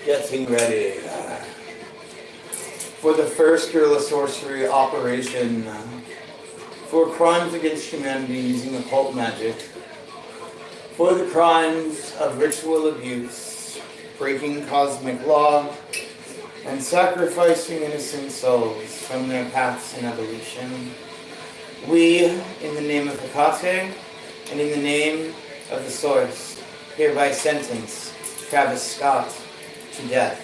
Getting ready for the first guerrilla sorcery operation for crimes against humanity using occult magic, for the crimes of ritual abuse, breaking cosmic law, and sacrificing innocent souls from their paths in evolution. We, in the name of Hecate, and in the name of the Source, hereby sentence TravisScott to death.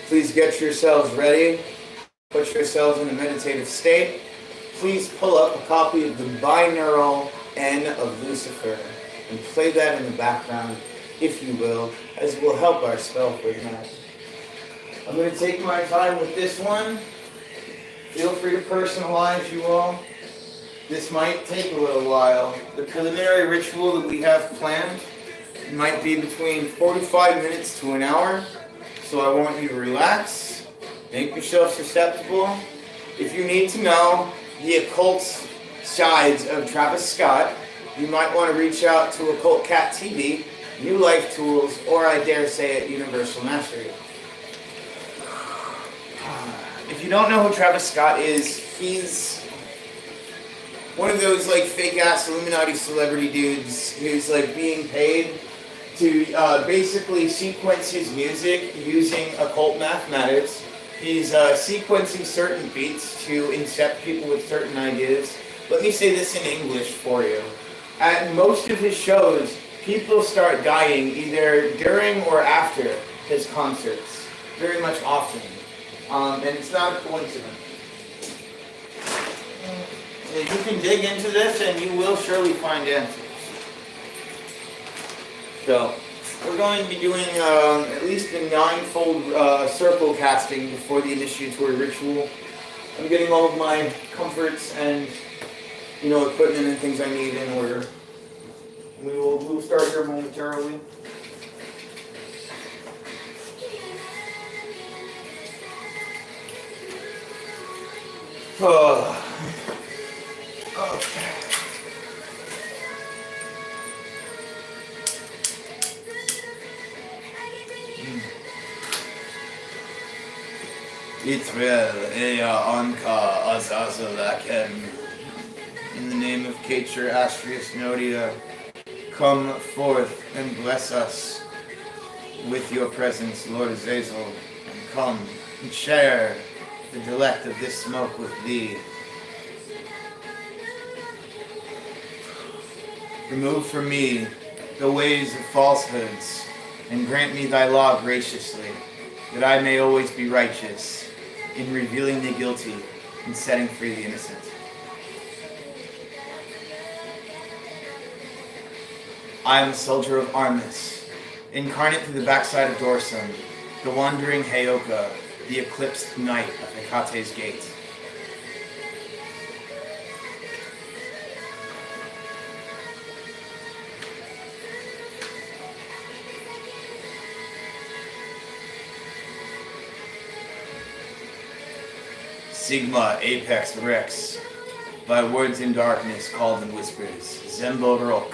Please get yourselves ready. Put yourselves in a meditative state. Please pull up a copy of the binaural N of Lucifer and play that in the background, if you will, as it will help our spell for tonight. I'm going to take my time with this one. Feel free to personalize, you all. This might take a little while. The preliminary ritual that we have planned might be between 45 minutes to an hour. So I want you to relax, make yourself susceptible. If you need to know the occult sides of TravisScott, you might want to reach out to Occult Cat TV, New Life Tools, or I dare say it, Universal Mastery. If you don't know who TravisScott is, he's one of those like fake ass Illuminati celebrity dudes who's like being paid to basically sequence his music using occult mathematics. He's sequencing certain beats to incept people with certain ideas. Let me say this in English for you. At most of his shows, people start dying either during or after his concerts, very much often. And it's not a coincidence. You can dig into this and you will surely find answers. So, we're going to be doing at least a 9-fold circle casting before the initiatory ritual. I'm getting all of my comforts and, equipment and things I need in order. We'll start here momentarily. Okay. Israel, Ea, Anka, Azazalakem. In the name of Kacher, Astrius, Nodia, come forth and bless us with your presence, Lord Azazel, and come and share the delight of this smoke with thee. Remove from me the ways of falsehoods, and grant me thy law graciously, that I may always be righteous in revealing the guilty and setting free the innocent. I am the soldier of Armis, incarnate through the backside of Dorsum, the wandering Heoka, the eclipsed knight of Hecate's gate. Sigma, Apex, Rex, by words in darkness called in whispers, Zemborok,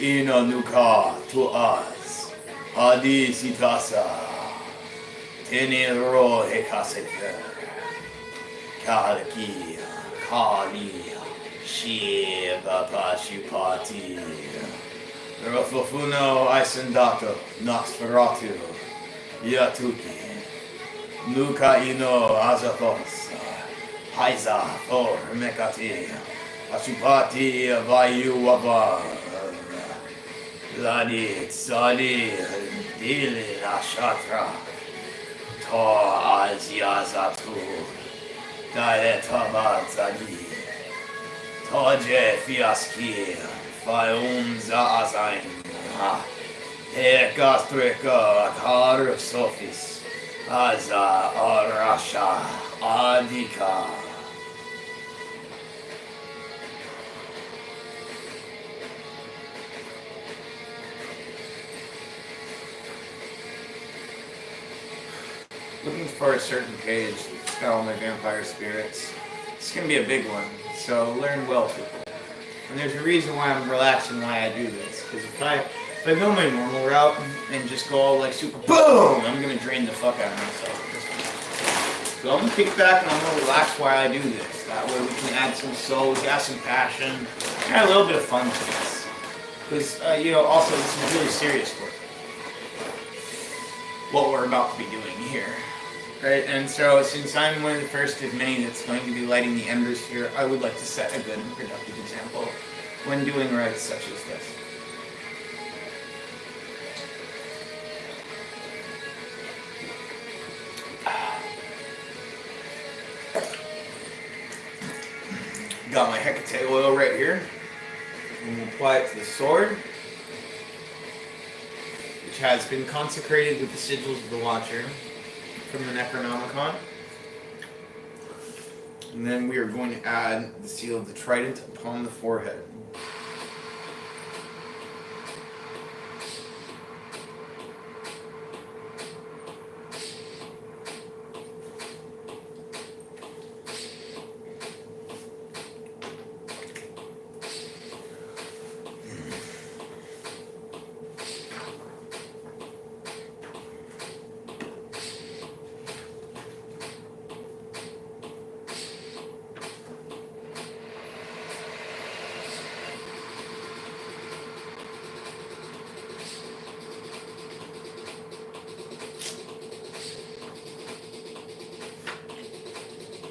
Ino Nuka, to us, Adi Sitasa, Tenero Hekasefer, Kalaki, Kali, Shiva Pashupati, Rofofuno Isendato, Nosferatu, Yatuki, Nuka Ino Azathos. Haiza, Thor, Mekati, Ashupati, Vayu, Waba, Ladi, Sadi, Dili, Ashatra, Tor, Aziazatu, Dietava, Zadi, Toje, Fiaski, Fayum, Zaazain, Ekastrika, Akar, Sophis, Aza, Arasha, Adika. Looking for a certain page to spell my vampire spirits. It's going to be a big one, so learn well, people. And there's a reason why I'm relaxed and why I do this. Because if I go my normal route and just go all like super boom, I'm going to drain the fuck out of myself. So I'm going to kick back and I'm going to relax while I do this. That way we can add some soul, we can add some passion, add a little bit of fun to this. Because, also this is really serious work. What we're about to be doing here. Right, and so since I'm one of the first of many that's going to be lighting the embers here, I would like to set a good and productive example when doing rites such as this. Got my Hecate oil right here. I'm going to apply it to the sword, which has been consecrated with the sigils of the Watcher from the Necronomicon. And then we are going to add the seal of the trident upon the forehead.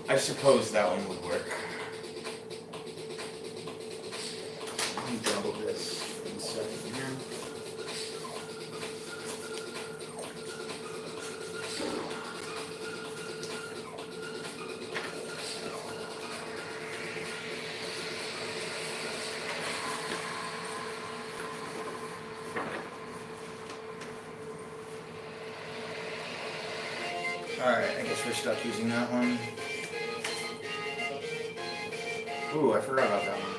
I suppose that one would work. Let me double this in a second here. Alright, I guess we're stuck using that one. Ooh, I forgot about that one.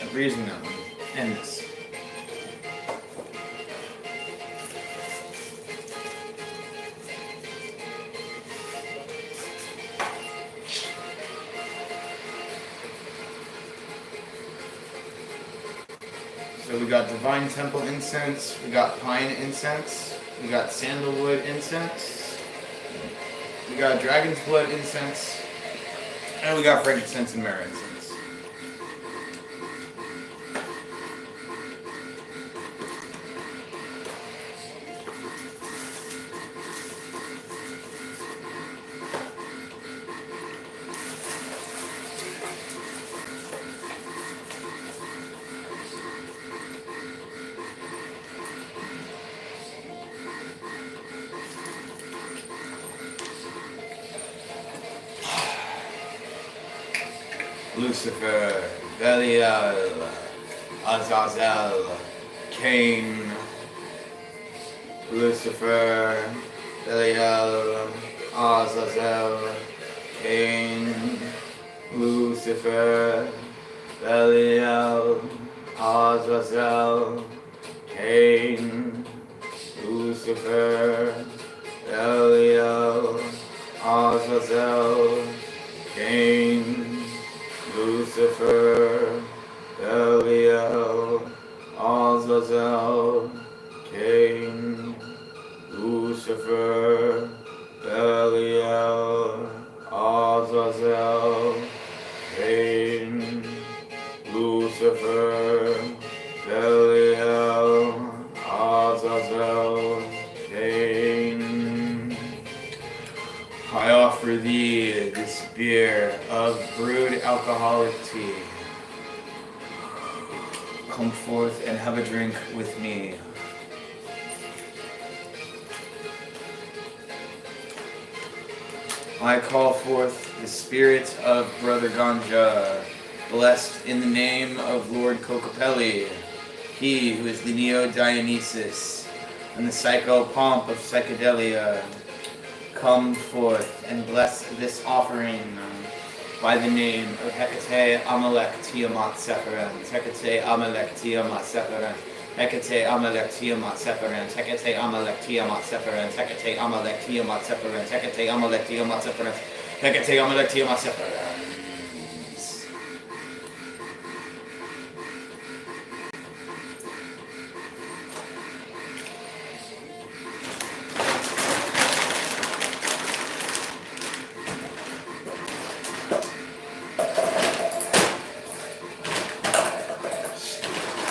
I'm reusing that one. And this. So we got Divine Temple incense, we got pine incense, we got sandalwood incense, we got dragon's blood incense, and we got frankincense and myrrh incense. Lucifer, Belial, Azazel, Cain. Lucifer, Belial, Azazel, Cain. Lucifer, Belial, Azazel, Cain. Lucifer, Belial, Azazel, Cain. Lucifer, Belial, Azazel, Cain. Lucifer, Belial, Azazel, Cain. Lucifer, Belial, Azazel, Cain. I offer thee this beer of brewed alcoholic tea. Come forth and have a drink with me. I call forth the spirit of Brother Ganja, blessed in the name of Lord Kokopelli, he who is the Neo-Dionysus and the psycho-pomp of psychedelia. Come forth and bless this offering by the name of Hecate Amalek Tiamat Sephiran. Hecate Amalek Tiamat Sephiran. Hecate Amalek Tiamat Sephiran, Hecate Amalek Tiamat Sephiran, Hecate Amalek Tiamat Sephiran, Hecate Amalek Tiamat Sephiran, Hecate Amalek Tiamat Sephiran.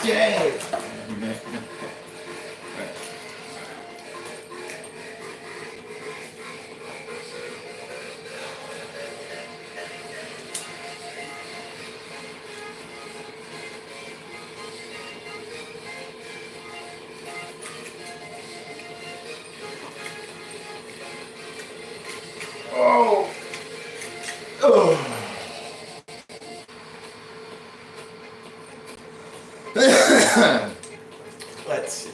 Yay! Oh! Oh! Let's see.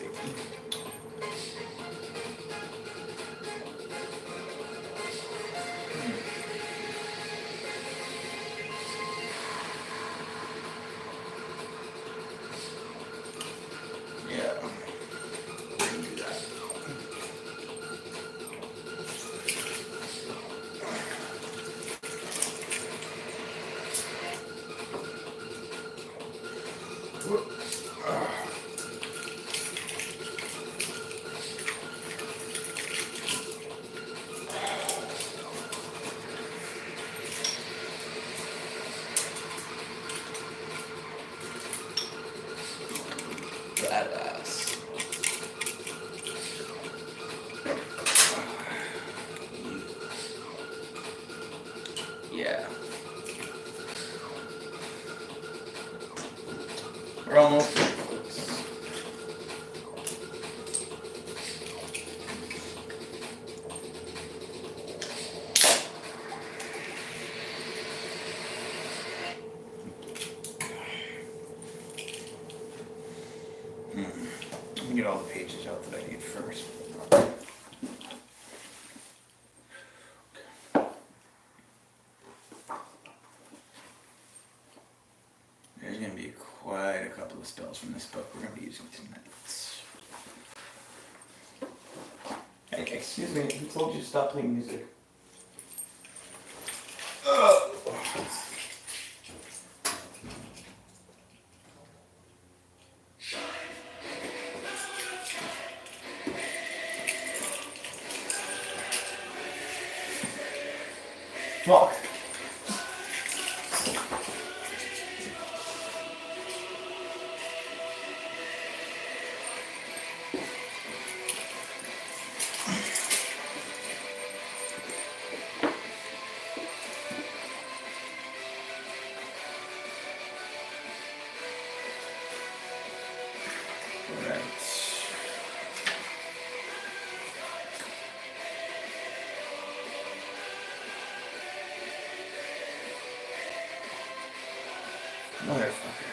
Yeah. We can do that. Badass. Yeah. We're almost there, folks. Let me get all the pages out that I need first. There's going to be quite a couple of spells from this book we're going to be using tonight. Hey, excuse me, who told you to stop playing music? Fuck. Motherfucker.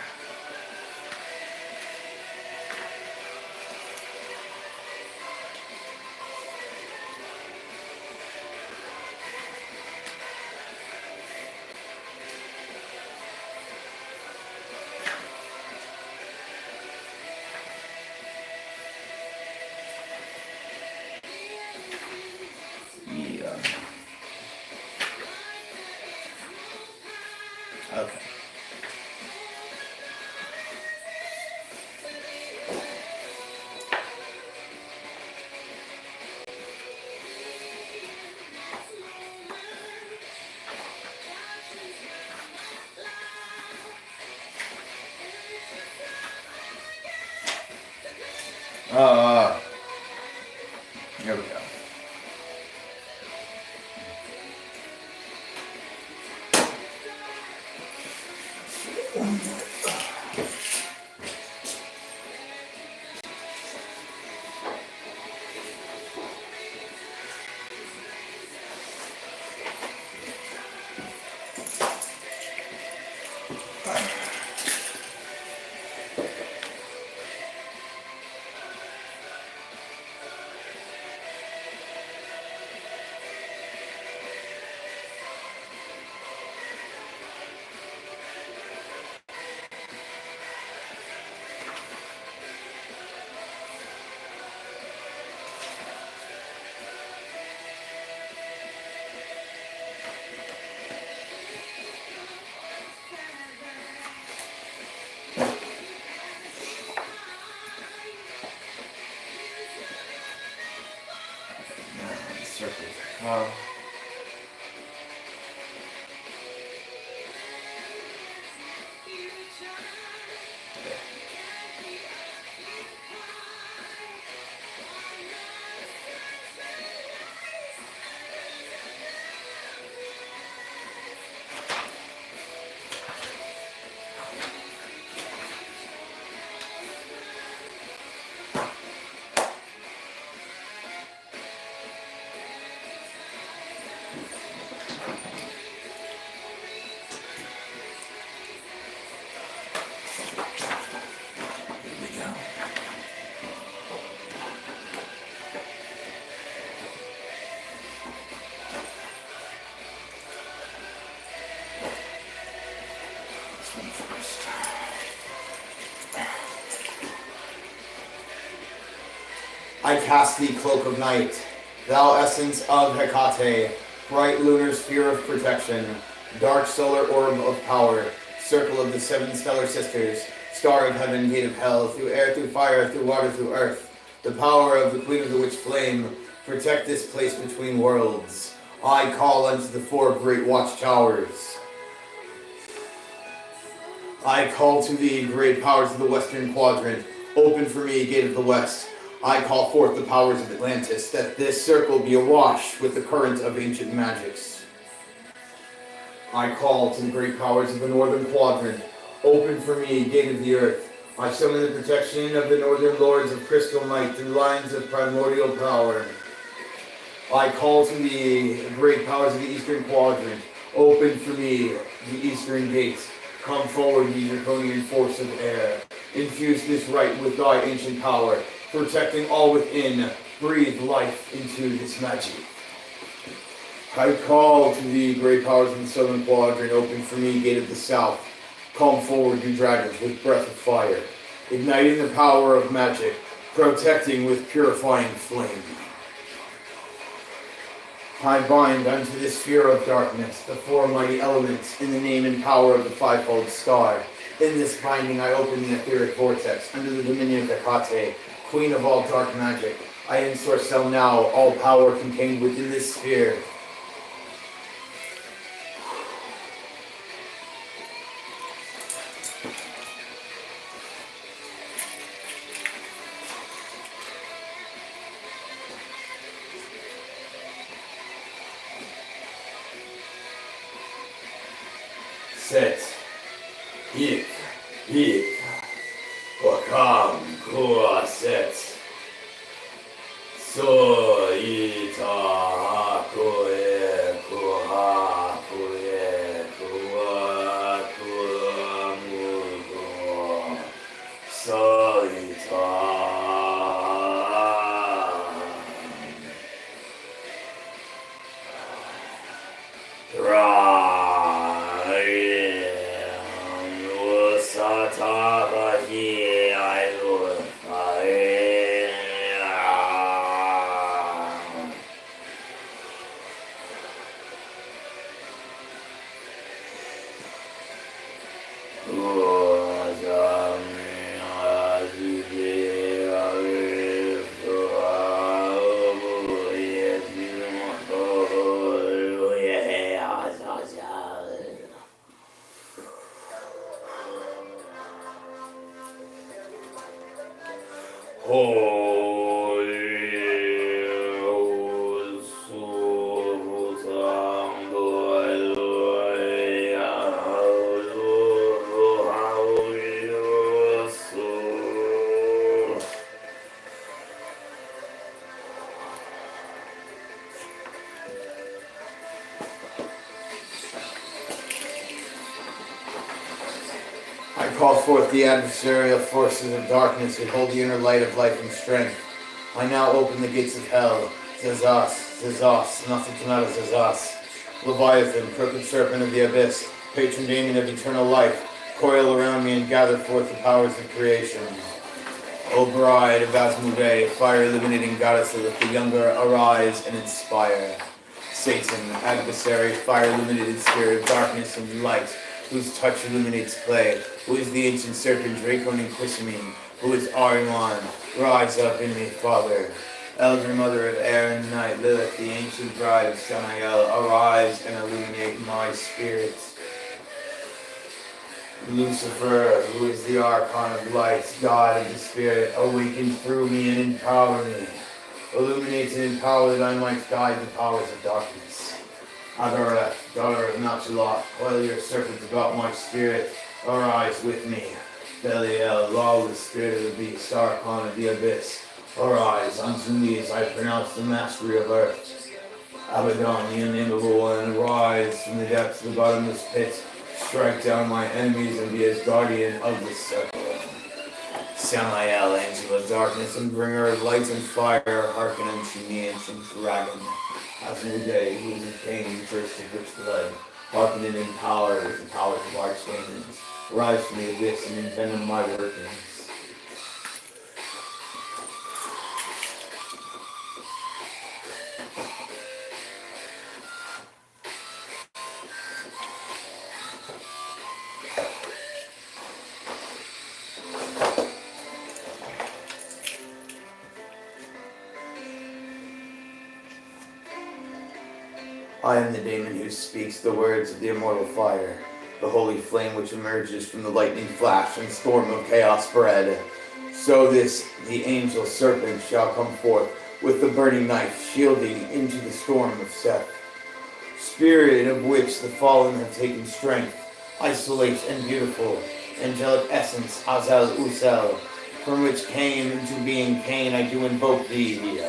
Yeah. Okay. Here we go. Oh. I cast thee, cloak of night, thou essence of Hecate, bright lunar sphere of protection, dark solar orb of power, circle of the seven stellar sisters, star of heaven, gate of hell, through air, through fire, through water, through earth, the power of the queen of the witch flame, protect this place between worlds. I call unto the four great watchtowers. I call to thee, great powers of the western quadrant, open for me, gate of the west. I call forth the powers of Atlantis, that this circle be awash with the current of ancient magics. I call to the great powers of the northern quadrant, open for me, gate of the earth. I summon the protection of the northern lords of crystal might through lines of primordial power. I call to the great powers of the eastern quadrant, open for me, the eastern gates. Come forward, ye draconian force of air. Infuse this rite with thy ancient power, protecting all within. Breathe life into this magic. I call to thee, great powers of the southern quadrant, open for me, gate of the south. Come forward, you dragons, with breath of fire, igniting the power of magic, protecting with purifying flame. I bind unto this sphere of darkness the four mighty elements in the name and power of the fivefold star. In this binding I open the etheric vortex under the dominion of Hecate, queen of all dark magic. I ensorcell now all power contained within this sphere. Set, ik, wakam, kua set, so ita, kue, kuha, kue, kua, kua, mugo, so ita. I call forth the adversarial forces of darkness that hold the inner light of life and strength. I now open the gates of hell. Zazas, Zazas, nothing come out of Zazas. Leviathan, crooked serpent of the abyss, patron demon of eternal life, coil around me and gather forth the powers of creation. O bride of Asmodee, fire illuminating goddess, let the younger arise and inspire. Satan, adversary, fire illuminated spirit of darkness and light, whose touch illuminates clay, who is the ancient serpent Dracon and Quishamine, who is Ariman, rise up in me, Father. Elder Mother of Air and Night, Lilith, the ancient bride of Samael, arise and illuminate my spirit. Lucifer, who is the Archon of Light, God of the Spirit, awaken through me and empower me. Illuminate and empower that I might guide the powers of darkness. Agareth, daughter of Nachaloth, coil your serpents about my spirit. Arise with me. Belial, lawless spirit of the beast, Archon of the abyss. Arise, unto me as I pronounce the mastery of earth. Abaddon, the inimitable one, arise from the depths of the bottomless pit. Strike down my enemies and be as guardian of the circle. Samael, angel of darkness and bringer of light and fire, hearken unto me, ancient dragon. As in the day, who is a king, first of rich blood, hearken and in power with the powers of archdemons. Rise from the abyss and envenom my workings. I am the daemon who speaks the words of the immortal fire, the holy flame which emerges from the lightning flash and storm of chaos spread. So this, the angel serpent, shall come forth with the burning knife shielding into the storm of Seth. Spirit of which the fallen have taken strength, isolate and beautiful, angelic essence, Azel Usel, from which came into being Cain, I do invoke thee.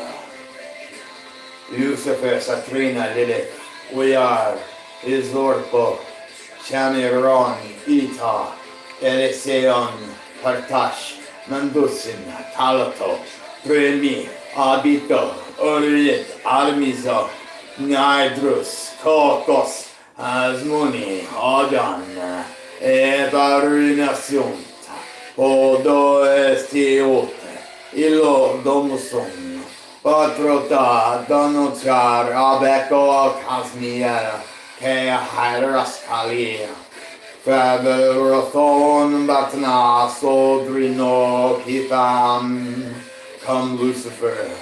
Lucifer, Satrina, Lilith, we are his Lorpo, Chamiron, Ita, Eleseon, Partash, Mandusin, Talato, Premi, Abito, Orit, Armizo, Nidrus, Kokos, Asmuni, Odan, Ebarinacion, Odo Estiote, Ilo Domuson. Patrota, Donotar, Abeco, Casmiera, Kea Hydrascalia, Faberothon, Batna, Sodrino, Kitham, come Lucifer,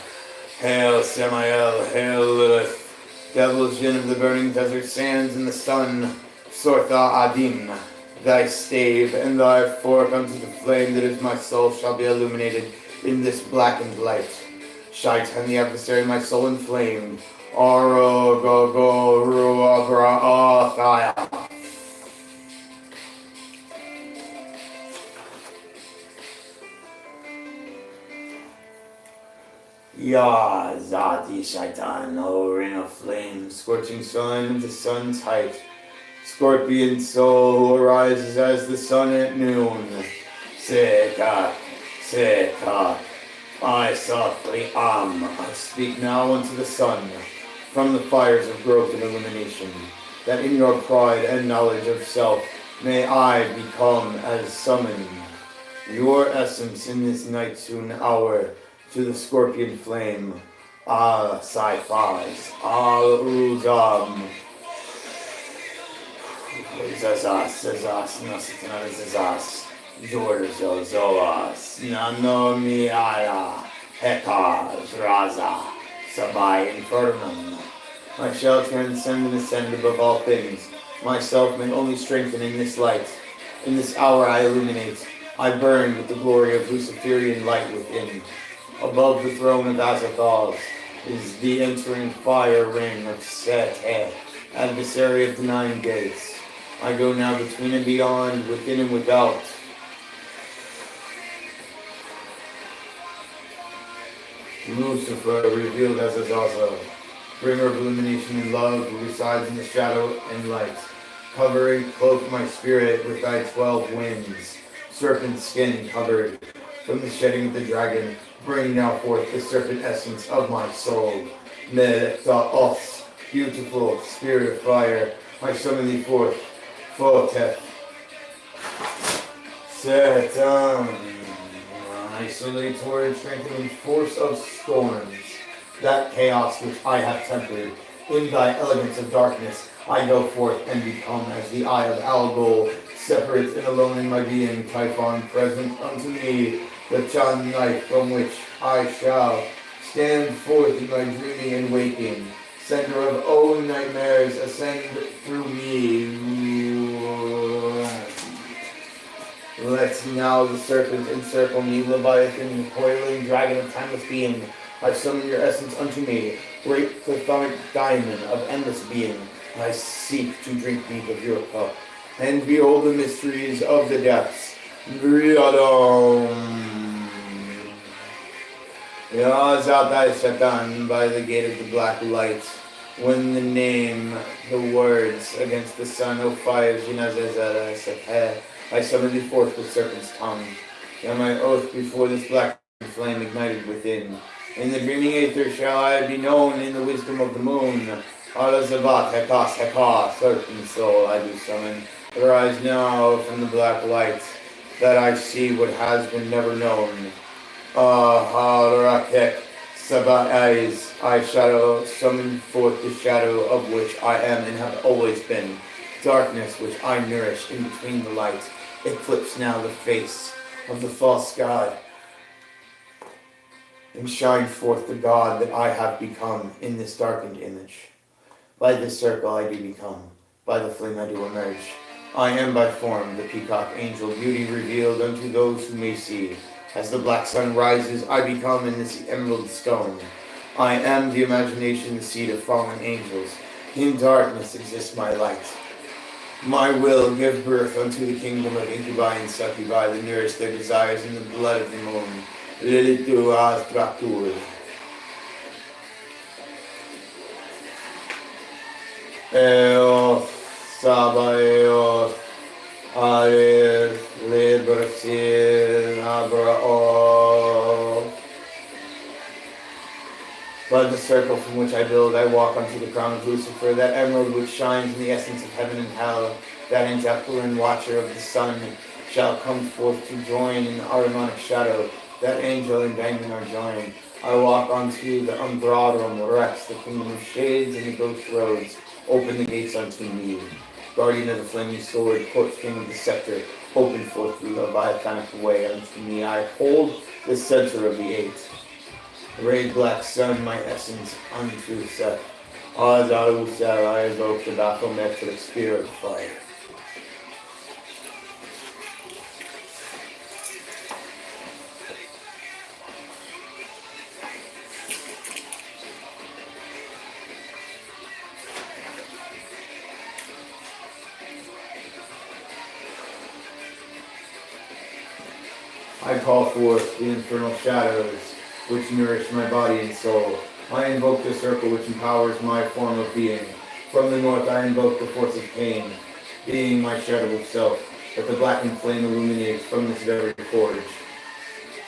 hail Samael, hail Lilith, devil's gin of the burning desert sands and the sun, Sortha Adim, thy stave and thy fork unto the flame that is my soul shall be illuminated in this blackened light. Shaitan the adversary, my soul inflamed. Oro go go rua bra thaya. Ya Zati Shaitan, O ring of flame, scorching sun, the sun's height. Scorpion soul who arises as the sun at noon. Sekak, sekak. I softly I speak now unto the sun, from the fires of growth and illumination, that in your pride and knowledge of self may I become as summoned, your essence in this night soon hour, to the scorpion flame, Al Saifaz, Al Uzam, Zazas, Nasitan Zazas. Zorzo Zoas, Nanomi Aya, Hekaz, Raza, Sabai Infernum. I shall transcend and ascend above all things. Myself may only strengthen in this light. In this hour I illuminate. I burn with the glory of Luciferian light within. Above the throne of Azathoth is the entering fire ring of Set, adversary of the 9 gates. I go now between and beyond, within and without. Lucifer, revealed as Azazel, bringer of illumination and love, who resides in the shadow and light. Covering, cloak my spirit with thy 12 winds. Serpent skin covered, from the shedding of the dragon, bring now forth the serpent essence of my soul. Os, beautiful spirit of fire, I summon thee forth. Photeth. Satan. Isolatory strengthening force of storms, that chaos which I have tempered. In thy elegance of darkness, I go forth and become as the eye of Algol, separate and alone in my being, Typhon present unto me, the Chan knife from which I shall stand forth in my dreaming and waking. Center of all nightmares, ascend through me. Let now the serpent encircle me, Leviathan, the coiling dragon of timeless being. I summon your essence unto me, great plethoric diamond of endless being. I seek to drink deep of your cup, and behold the mysteries of the depths. Briadom. Yazadai Satan by the gate of the black light. When the name, the words against the sun, O fire, Jinazazara Sepeh. I summon thee forth with serpent's tongue, and my oath before this black flame ignited within. In the dreaming aether shall I be known in the wisdom of the moon. Alazavat, Hekas, Heka, serpent soul I do summon. Arise now from the black light, that I see what has been never known. Harakek, Sabah eyes, I shadow, summon forth the shadow of which I am and have always been. Darkness which I nourish in between the light. Eclipse now the face of the false god, and shine forth the God that I have become in this darkened image. By this circle I do become, by the flame I do emerge. I am by form the peacock angel, beauty revealed unto those who may see. As the black sun rises, I become in this emerald stone. I am the imagination, the seed of fallen angels. In darkness exists my light. My will give birth unto the kingdom of incubi and succubi that nourish their desires in the blood of the moon. Lilitu astratur. Eos Sabaeos Aris Librasil Abraos. By the circle from which I build, I walk unto the crown of Lucifer, that emerald which shines in the essence of heaven and hell. That angelical and watcher of the sun shall come forth to join in the harmonic shadow. That angel and diamond are joined. I walk onto the umbradum, Rex, the kingdom of shades and the ghost roads. Open the gates unto me. Guardian of the flaming sword, court king of the scepter, open forth the leviathanic way unto me. I hold the center of the eight. Ray black sun, my essence unto Seth. Azarusel, I evoke the bathymetric spear of fire. I call forth the infernal shadows which nourish my body and soul. I invoke the circle which empowers my form of being. From the north I invoke the force of pain, being my shadow of self, that the blackened flame illuminates from this very forge.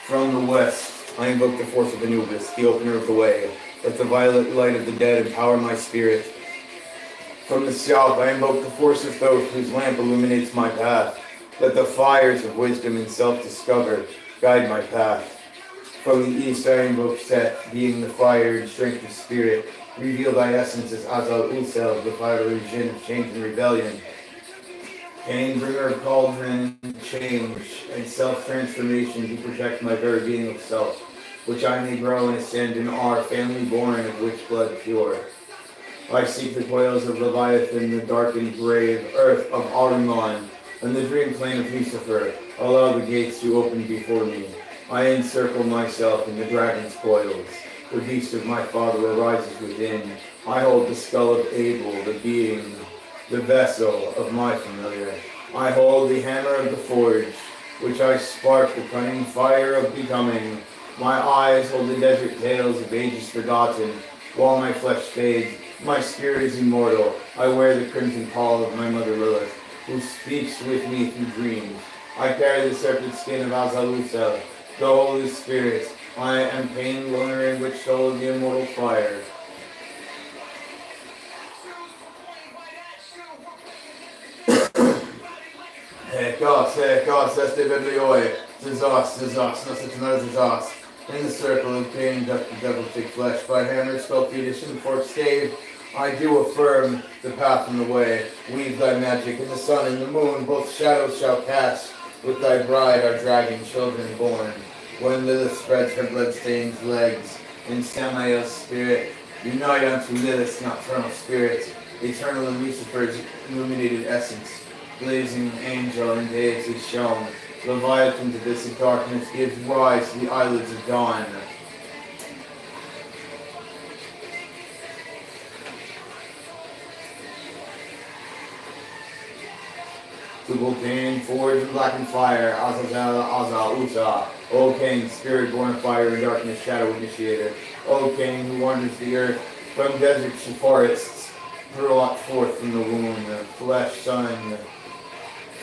From the west I invoke the force of Anubis, the opener of the way, that the violet light of the dead empower my spirit. From the south I invoke the force of Thoth, whose lamp illuminates my path. Let the fires of wisdom and self-discover guide my path. From the east I invoke Set, being the fire and strength of spirit. Reveal thy essence as Azal Usel, the fiery gin of change and rebellion. Pain bringer of cauldron, change, and self-transformation to protect my very being of self, which I may grow and ascend in our family born of witch blood pure. I seek the coils of Leviathan, the darkened grave, earth of Ahriman, and the dream plane of Lucifer. Allow the gates to open before me. I encircle myself in the dragon's coils. The beast of my father arises within. I hold the skull of Abel, the being, the vessel of my familiar. I hold the hammer of the forge, which I spark the cunning fire of becoming. My eyes hold the desert tales of ages forgotten. While my flesh fades, my spirit is immortal. I wear the crimson pall of my mother Lilith, who speaks with me through dreams. I carry the serpent skin of Azalusel, the Holy Spirit. I am pain, lunar, and which soul of the immortal fire. Hekos, este biblioi, Zizos, Nositanor Zizos. In the circle of pain doth the devil take flesh. By hammer, skull, fetus, and forked stave, I do affirm the path and the way. Weave thy magic in the sun and the moon, both shadows shall cast. With thy bride are dragging children born. When Lilith spreads her blood-stained legs, and Samael's spirit, unite unto Lilith's nocturnal spirit, eternal in Lucifer's illuminated essence, blazing angel and deity shown, Leviathan to this darkness gives rise to the eyelids of dawn. Tubal Cain, forged in blackened fire, Azazel, Azal, Usa. O Cain, spirit born of fire and darkness, shadow initiator. O Cain, who wanders the earth, from deserts to forests, brought forth from the womb, flesh, son,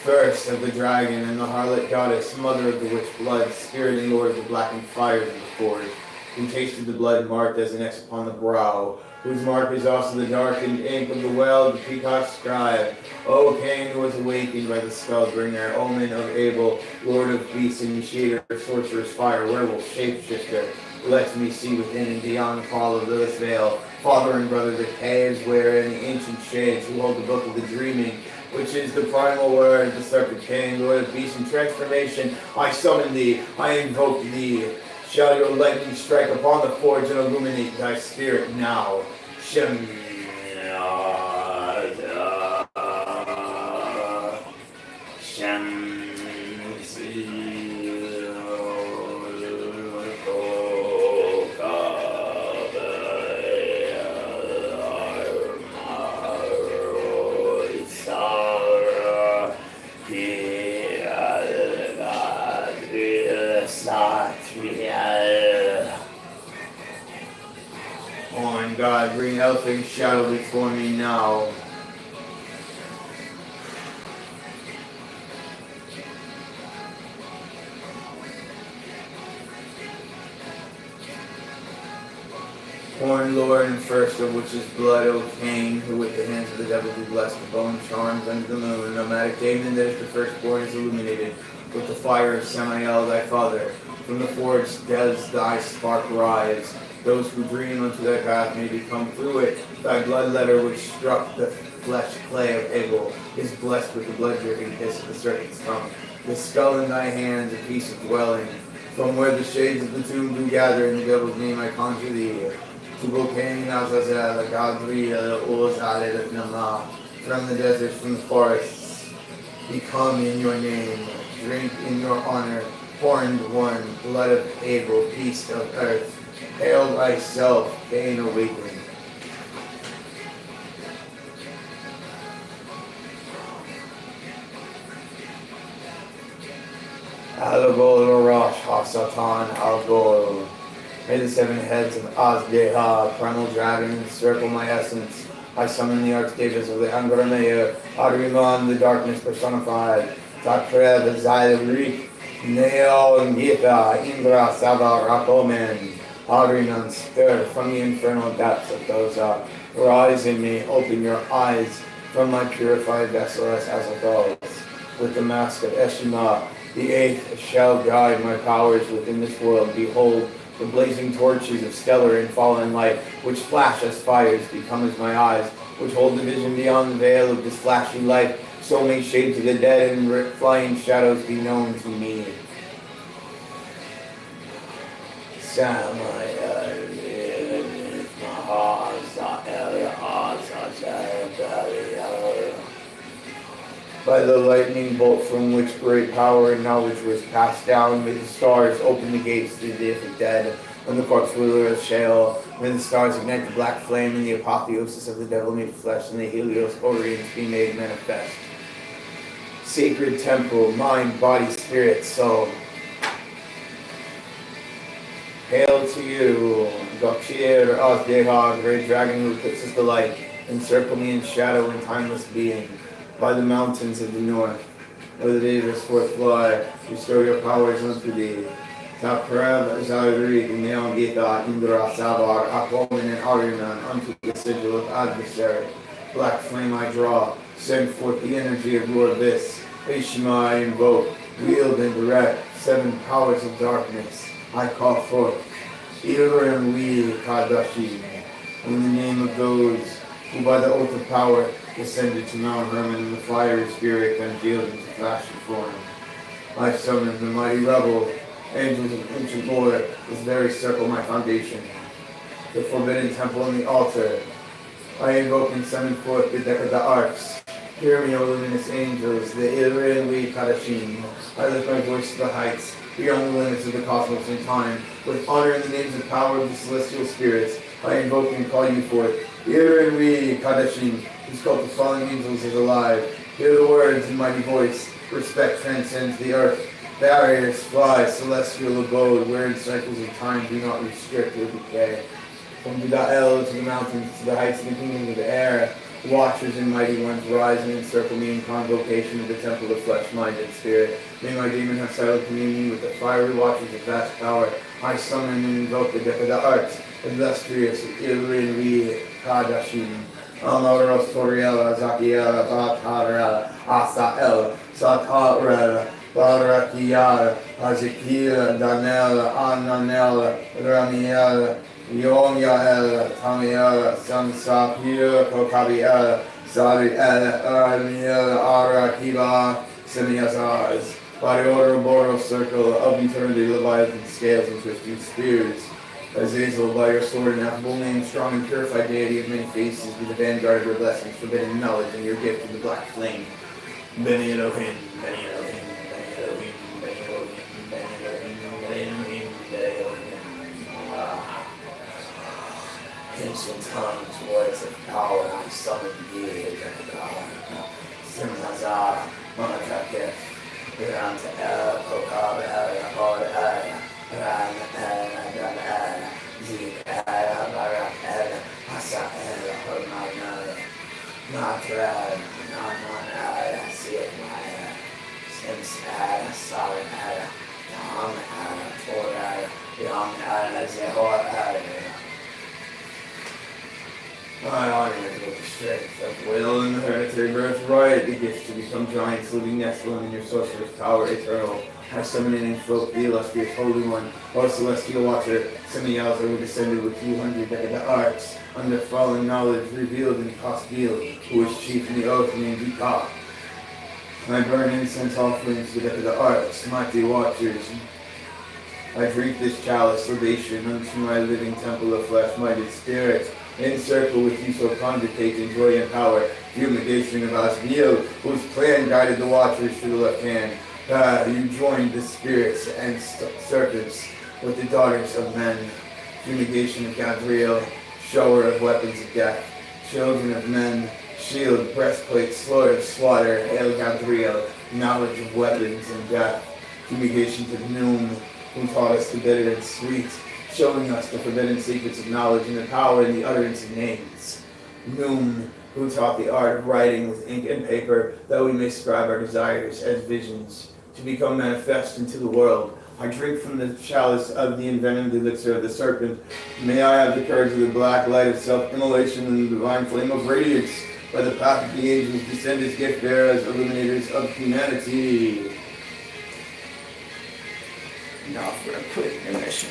first of the dragon and the harlot goddess, mother of the witch blood, spirit and lord of the blackened fires of the forge, who tasted the blood marked as an X upon the brow, whose mark is also the darkened ink of the well of the peacock scribe. O Cain, who was awakened by the spellbringer, omen of Abel, lord of beasts, initiator of sorcerer's fire, werewolf, shapeshifter, let me see within and beyond the call of Lilith's veil, father and brother, the caves where in the ancient shades who hold the book of the dreaming, which is the primal word, the serpent Cain, lord of beast and transformation. I summon thee, I invoke thee. Shall your lightning strike upon the forge and illuminate thy spirit now? Shem. On God, bring elfin shadow before me now. Born Lord and first of which is blood, O Cain, who with the hands of the devil do bless the bone charms under the moon. Nomadic Damon, that is the firstborn, is illuminated with the fire of Samael, thy father. From the forge does thy spark rise. Those who dream unto thy path may become through it. Thy blood letter which struck the flesh clay of Abel is blessed with the blood-dripping hiss of the serpent's tongue. The skull in thy hands, a piece of dwelling. From where the shades of the tomb do gather, in the devil's name I conjure thee. Tubal Cain, Azazel, Gadriel, Ozalel, Nama. From the deserts, from the forests, become in your name, drink in your honor, horned one, blood of Abel, beast of earth. Hail thyself, Cain awakening. Algol Rosh HaSatan Algol. May the seven heads of Azdeha, primal dragon, encircle my essence. I summon the archdeacons of the Angrameya, Adriman, the darkness personified, Takrev, the Zayrik, Neo, Ngitha, Indra, Sava, Rakomen. Adrinan, stir from the infernal depths of those up. Rise in me, open your eyes from my purified vessel as Azathoth. With the mask of Eshima, the eighth shall guide my powers within this world. Behold, the blazing torches of stellar and fallen light, which flash as fires, become as my eyes, which hold the vision beyond the veil of this flashing light. So may shades of the dead and flying shadows be known to me. By the lightning bolt from which great power and knowledge was passed down, may the stars open the gates to the dead, when the corpse ruler of Sheol, may the stars ignite the black flame, and the apotheosis of the devil made flesh, and the Helios Orients be made manifest. Sacred temple, mind, body, spirit, soul. Hail to you, Gokshir Azdeha, great dragon who puts us the light, encircle me in shadow and timeless being. By the mountains of the north, where the days forth fly, restore your powers unto thee. Takrab, Zayrik, Neon Gita, Indra, Savar, Akwoman, and Ariman, unto the sigil of adversary. Black flame I draw, send forth the energy of your abyss. Ishma I invoke, wield and direct, seven powers of darkness I call forth. Iram we Kadashi, in the name of those who by the oath of power descended to Mount Hermon in the fiery spirit congealed into flashing form. I summon the mighty rebel, angels of ancient lore, this very circle my foundation. the forbidden temple and the altar. I invoke and summon forth the deck of the arts. Hear me, O luminous angels, the Ilrin we Kadashim. I lift my voice to the heights, beyond the limits of the cosmos and time. With honor in the names and power of the celestial spirits, I invoke and call you forth. Ilrin we Kadashim, whose cult of fallen angels is alive. Hear the words in mighty voice. Respect transcends the earth. Barriers fly, celestial abode, where in cycles of time do not restrict or decay. From the El to the mountains, to the heights and the kingdoms of the air, watchers and mighty ones rise and encircle me in convocation of the temple of flesh, mind, and spirit. May my demon have silent communion with the fiery watchers of vast power. I summon and invoke the deck of the arts, illustrious Ilrin Vi Kadashim. Amoros Toriela, Zakiela, Batarela, Asael, Satarela, Barakiara, Azekiela, Danela, Ananela, Ramiela, Yomyael, Tamiel, Sansapir, Kokabiel, Sariel, Armiel, Arakiba, Semiazars, by the order of Boros circle of eternity, Leviathan scales and twisting spears. Azazel, by your sword and affable name, strong and purified deity of many faces, be the vanguard of your blessings, forbidden knowledge, and your gift of the black flame. Beni Elohim, Beni Elohim, Beni Elohim, Beni Elohim, Beni Elohim, Beni Elohim, Beni Elohim. Ancient tongues, words of power, I summon thee, Simhazar, Monakakif, Ranta El, Kokab El, Abod El, Ran El, Adan El, Zik El, Barak El, Hasa El, Horman El, Matred, Naman El, Sif El, Sims El, Sarin El, Yam El, Tor El, Yam El, Zehor El. I honor you with the strength of will and the hereditary birthright, the gift to become giants, living nestling in your sorcerer's power eternal. I summon and invoke the illustrious Holy One, O celestial watcher, Semialza, who descended with 200 decadent arts, under fallen knowledge revealed in Koskil, who is chief in the oath named Vika. I burn incense offerings to the decadent arts, mighty watchers. I drink this chalice libation unto my living temple of flesh-minded spirits. In circle with you so congregate in joy and power, fumigation of Asbiel, whose plan guided the watchers to the left hand. You joined the spirits and serpents with the daughters of men. Fumigation of Gabriel, shower of weapons of death. Children of men, shield, breastplate, sword of slaughter, hail Gabriel, knowledge of weapons and death. Fumigation to Noom, who taught us the bitter and sweet, showing us the forbidden secrets of knowledge and the power in the utterance of names. Noom, who taught the art of writing with ink and paper, that we may scribe our desires as visions, to become manifest into the world. I drink from the chalice of the envenomed elixir of the serpent. May I have the courage of the black light of self-immolation and the divine flame of radiance. By the path of the angels, descend as gift bearers, illuminators of humanity. Now for a quick intermission.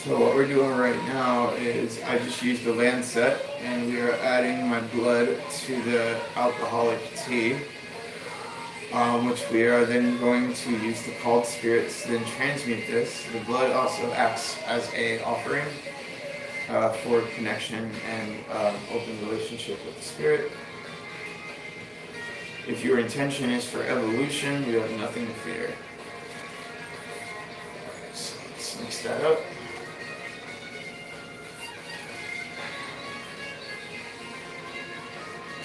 So what we're doing right now is I just used the Lancet and we are adding my blood to the alcoholic tea, which we are then going to use the called spirits to then transmute this. The blood also acts as a offering for connection and open relationship with the spirit. If your intention is for evolution, you have nothing to fear. So let's mix that up.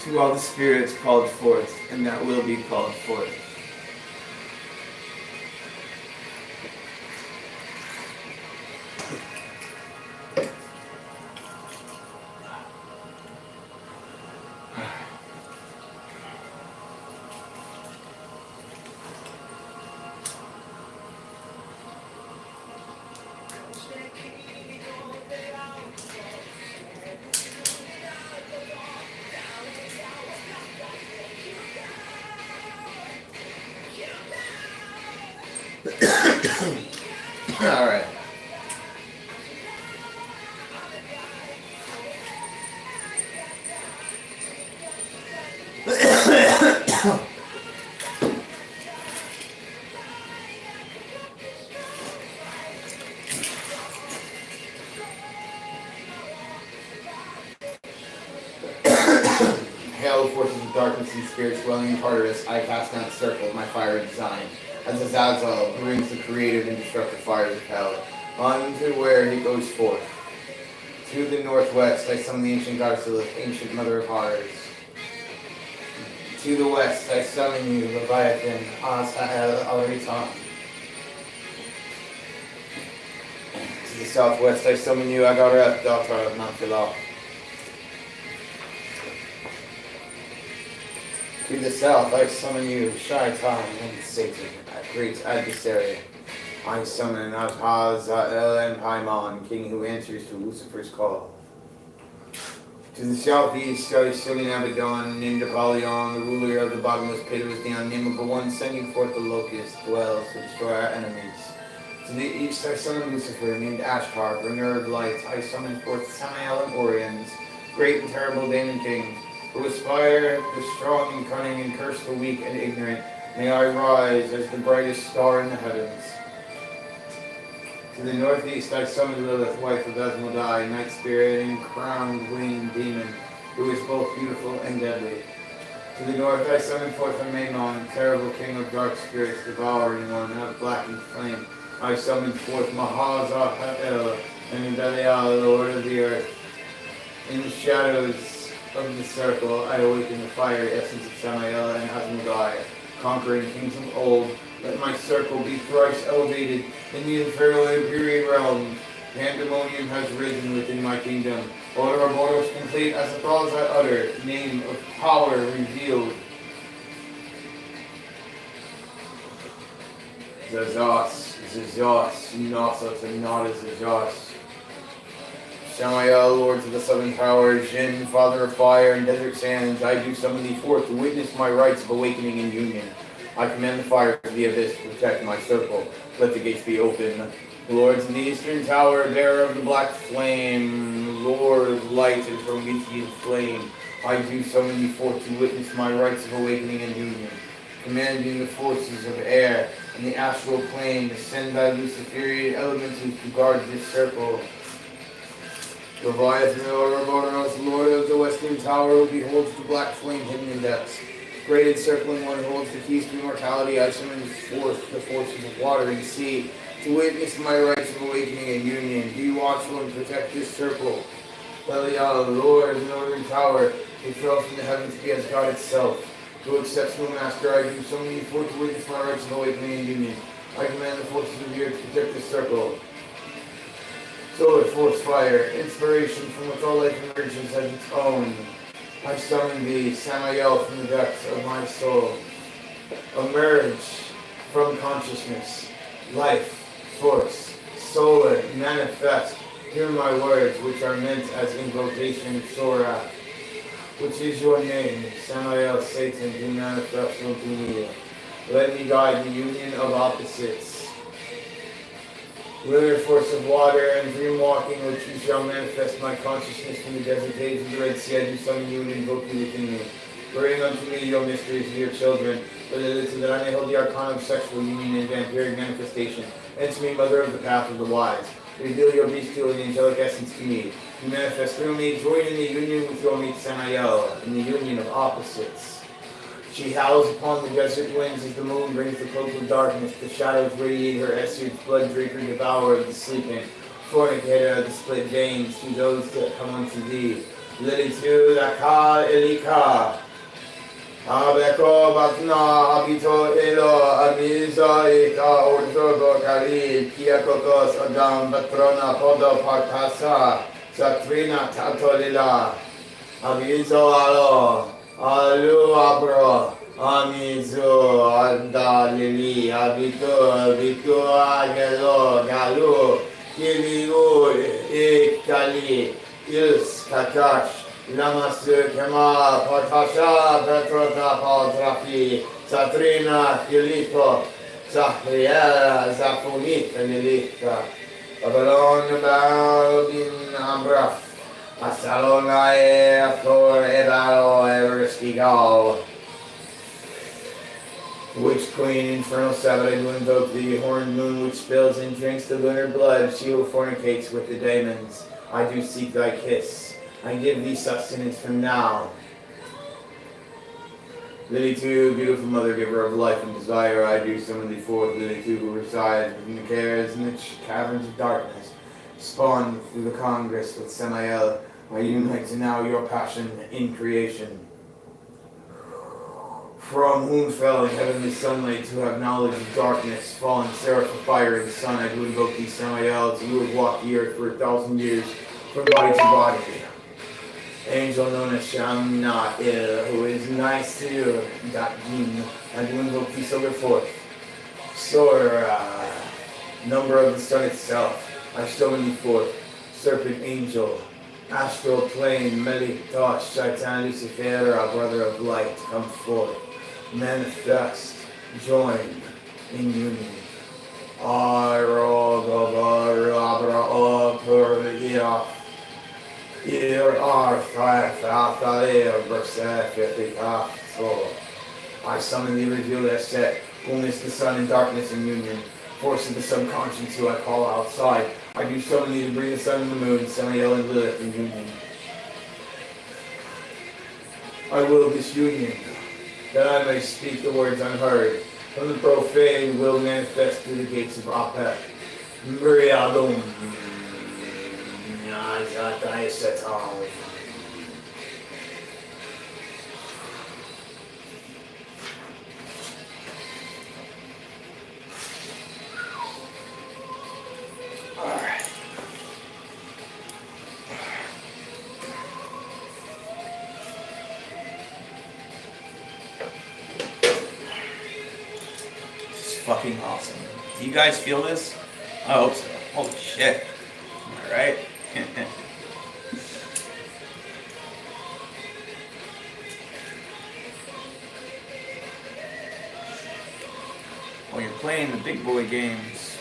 To all the spirits called forth, and that will be called forth. All right. Hail, forces of darkness and spirits dwelling in Tartarus, I cast down the circle of my fiery design. As Azazel brings the creative and destructive fires of hell, unto where he goes forth. To the northwest, I summon the ancient goddess Lilith, ancient mother of horrors. To the west, I summon you, Leviathan, Azael Al-Ritan. To the southwest, I summon you, Agareth, daughter of Manfilah. To the south, I summon you, Shaitan and Satan, a great adversary. I summon Hazael and Paimon, king who answers to Lucifer's call. To the southeast, I summon Abaddon, named Apollyon, the ruler of the bottomless pit, was the unnameable one, sending forth the locust, dwells to destroy our enemies. To the east, I summon Lucifer, named Ashtar, bringer of light. I summon forth Samael and Orions, great and terrible demon kings, who aspire the strong and cunning and curse the weak and ignorant. May I rise as the brightest star in the heavens. To the northeast I summon Lilith, wife of Asmodai, night spirit and crowned winged demon, who is both beautiful and deadly. To the north I summon forth Maimon, terrible king of dark spirits, devouring one of blackened flame. I summon forth Mahazael and Belial, lord of the earth. In the shadows of the circle, I awaken the fiery essence of Samael and Asmodai, conquering kings of old. Let my circle be thrice elevated in the infernal Iberian realm. Pandemonium has risen within my kingdom. Ouroboros complete as the thoughts I utter, name of power revealed. Zazos, Nossos, and Nada Zazos. Samael, lords of the southern power, Jin, father of fire and desert sands, I do summon thee forth to witness my rites of awakening and union. I command the fire of the abyss to protect my circle. Let the gates be open. Lords in the eastern tower, bearer of the black flame, lord of light and Promethean flame, I do summon you forth to witness my rites of awakening and union. Commanding the forces of air and the astral plane to send thy Luciferian elementals to guard this circle. Leviathan, Ouroboros, lord of the western tower, who beholds the black flame hidden in depths. Great encircling one who holds the keys to immortality, I summon forth the forces of water and sea to witness my rites of awakening and union. Be watchful and protect this circle. Belial, lord of the northern tower, who fell from the heavens to be as God itself, who accepts no master, I do summon you forth to witness my rites of awakening and union. I command the forces of the earth to protect this circle. Solar force fire, inspiration from which all life emerges as its own. I summon thee, Samael, from the depths of my soul. Emerge from consciousness, life, force, solar, manifest. Hear my words, which are meant as invocation of Sora. Which is your name, Samael, Satan, do manifest unto me. Let me guide the union of opposites. Lunar force of water and dream walking, which you shall manifest my consciousness from the desert caves of the Red Sea. I do summon you and invoke you within me. Bring unto me your mysteries of your children, so that I may hold the arcana of sexual union and vampiric manifestation. And to me, mother of the path of the wise. Reveal your bestial and angelic essence to me. You manifest through me, join in the union with your mate Samael, in the union of opposites. She howls upon the desert winds as the moon brings the cloak of darkness. The shadows radiate her essence, blood drinker, devourer of the sleeping, fornicator of the split veins, to those that come unto thee. Lily to the ka elika. Abeko batna habito elo amiza ika ordogo kari kiakokos adam patrona podo partasa satrina tatolila abizo alo alu abro amizo adalili abito bitu agelo galu kiliu ikali ils kakash Namaste Kema Patasha Petrota Padrafi Satrina Filipo Zahriya Zafunit Lilita Babylon Balbin Ambraf Asalonae Flor Ebalo Everskigal Witch Queen, Infernal Sabbath, I do invoke the horned moon which spills and drinks the lunar blood. She who fornicates with the demons. I do seek thy kiss. I give thee sustenance from now. Lily 2, beautiful mother, giver of life and desire, I do summon thee forth. Lily 2, who resides within the caves and the caverns of darkness, spawned through the congress with Samael, I unite to now your passion in creation. From whom fell in heavenly sunlight to have knowledge of darkness, fallen seraph of fire and sun, I do invoke thee, Samael, to you have walked the earth for 1,000 years, from body to body. Angel known as Shamna-il, who is Nisir Dakin, I do invoke thee, silver forth. Sora, number of the sun itself, I summon thee forth. Serpent angel, astral plane, Melitosh, Shaitan, Lucifer, our brother of light, come forth. Manifest, join in union. I summon thee, reveal that set, coolness, the sun, and darkness in union. Force of the subconscious who I call outside. I do summon thee to bring the sun and the moon, Samael and Lilith in union. I will this union, that I may speak the words unheard. From the profane will manifest through the gates of Apep. Mriadum. Najatai Setal. Alright. Fucking awesome. Do you guys feel this? I hope so. Holy shit. Alright? When you're playing the big boy games,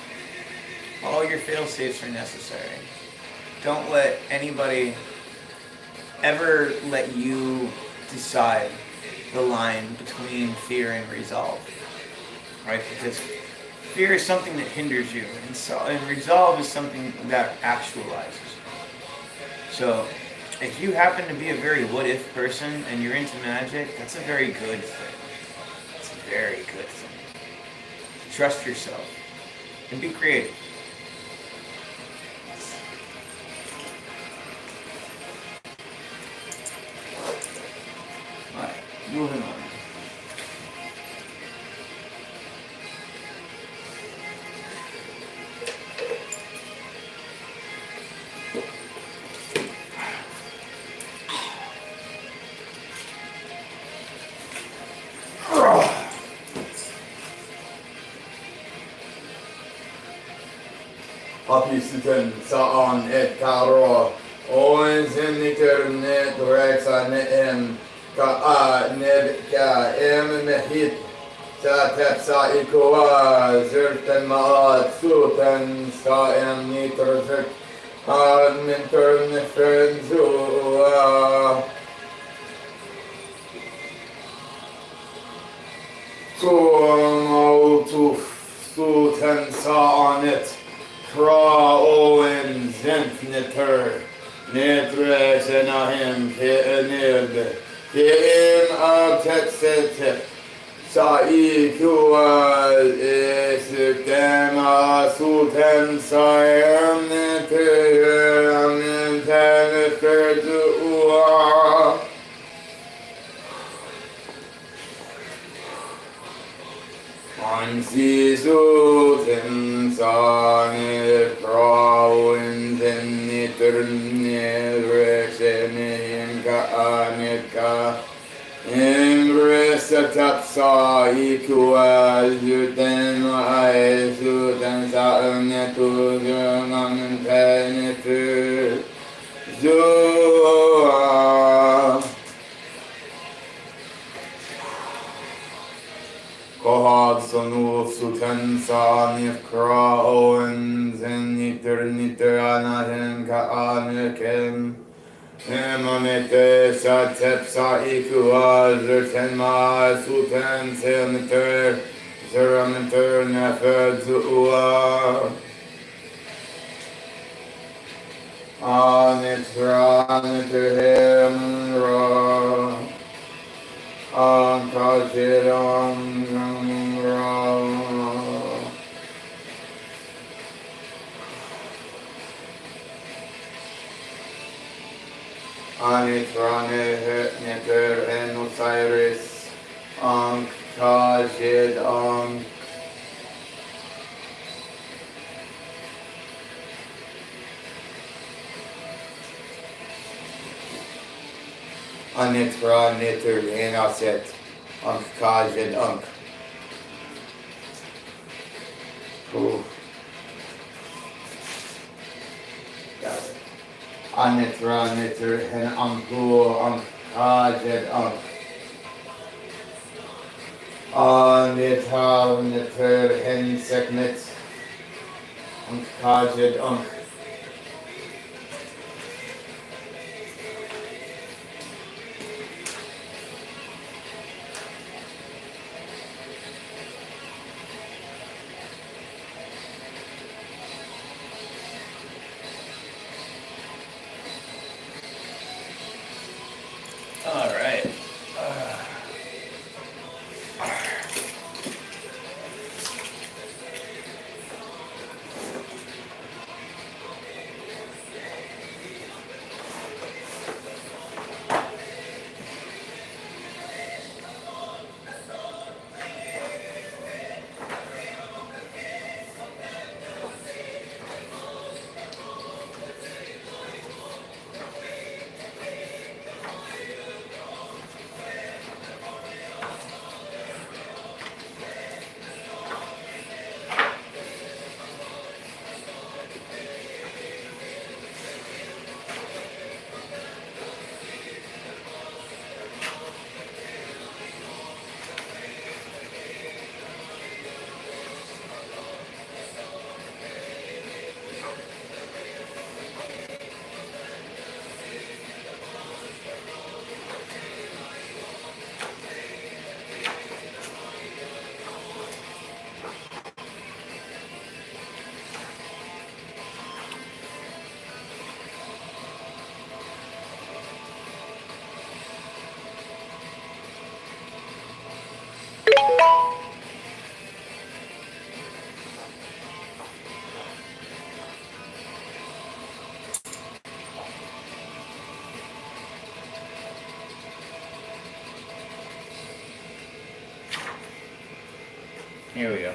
all your fail-safes are necessary. Don't let anybody ever let you decide the line between fear and resolve. Right? Because fear is something that hinders you, and resolve is something that actualizes. So, if you happen to be a very what-if person and you're into magic, that's a very good thing. It's a very good thing. Trust yourself and be creative. Alright, moving on. Apisten saan et karo oen zeniter net rexa neem ka a ned ka em mehit Tepsa ikua zirten maat suten sa en nitrzit minter nifren zua Tuang suten sa anit Kra oen zentniter Nitres enahim Nib Kim abtetset Saikua Isutema Suten Sayam Nityam Ninteniferdua Ansi Suten Sanit Rawin Niternirexeninka Anika Ingresa tapsa ikua zuten ae zuten sa'am netu zungan penitu zua Kohad sonu suten sa nifkra oen zen niter anahem ka anikem Emamete sa tepsa ikua zerten ma suten selmiter zeramenter nefed zuua Anitra niterhem ra Ankajiram ra Anitrane neter en Osiris Kajid Anitra neter en Aset Kajid Anitra niter hen anku kajed Anitra niter hen seknet kajed All right. Here we go.